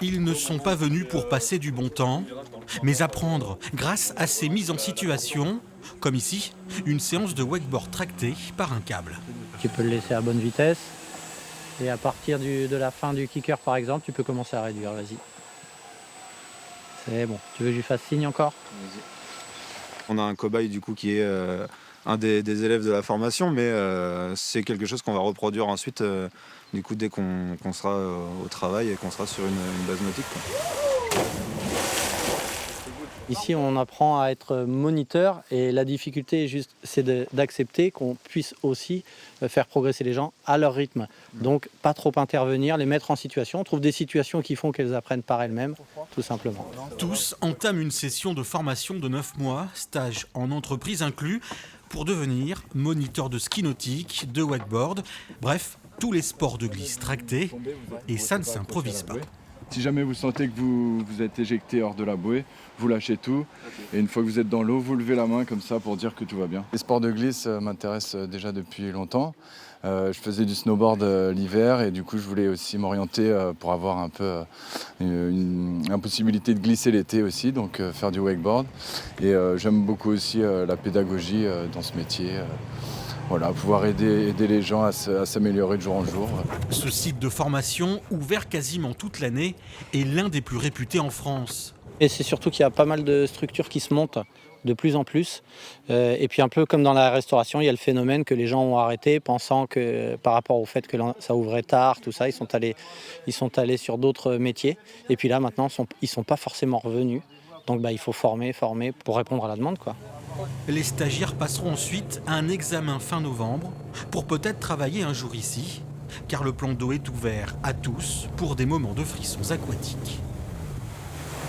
Ils ne sont pas venus pour passer du bon temps, mais apprendre grâce à ces mises en situation, comme ici, une séance de wakeboard tractée par un câble. Tu peux le laisser à bonne vitesse et à partir de la fin du kicker par exemple, tu peux commencer à réduire, vas-y. C'est bon, tu veux que je lui fasse signe encore? On a un cobaye du coup qui est un des élèves de la formation, mais c'est quelque chose qu'on va reproduire ensuite du coup dès qu'on sera au travail et qu'on sera sur une base nautique, quoi. Ici, on apprend à être moniteur et la difficulté, juste, c'est d'accepter qu'on puisse aussi faire progresser les gens à leur rythme. Donc, pas trop intervenir, les mettre en situation. On trouve des situations qui font qu'elles apprennent par elles-mêmes, tout simplement. Tous entament une session de formation de 9 mois, stage en entreprise inclus, pour devenir moniteur de ski nautique, de wakeboard, bref, tous les sports de glisse tractés, et ça ne s'improvise pas. Si jamais vous sentez que vous êtes éjecté hors de la bouée, vous lâchez tout. Et une fois que vous êtes dans l'eau, vous levez la main comme ça pour dire que tout va bien. Les sports de glisse m'intéressent déjà depuis longtemps. Je faisais du snowboard l'hiver et du coup je voulais aussi m'orienter pour avoir un peu une possibilité de glisser l'été aussi, donc faire du wakeboard. Et j'aime beaucoup aussi la pédagogie dans ce métier. Voilà, pouvoir aider les gens à s'améliorer de jour en jour. Ce site de formation, ouvert quasiment toute l'année, est l'un des plus réputés en France. Et c'est surtout qu'il y a pas mal de structures qui se montent de plus en plus. Et puis un peu comme dans la restauration, il y a le phénomène que les gens ont arrêté pensant que par rapport au fait que ça ouvrait tard, tout ça, ils sont allés sur d'autres métiers. Et puis là maintenant, ils sont pas forcément revenus. Donc il faut former pour répondre à la demande, quoi. Les stagiaires passeront ensuite un examen fin novembre pour peut-être travailler un jour ici, car le plan d'eau est ouvert à tous pour des moments de frissons aquatiques.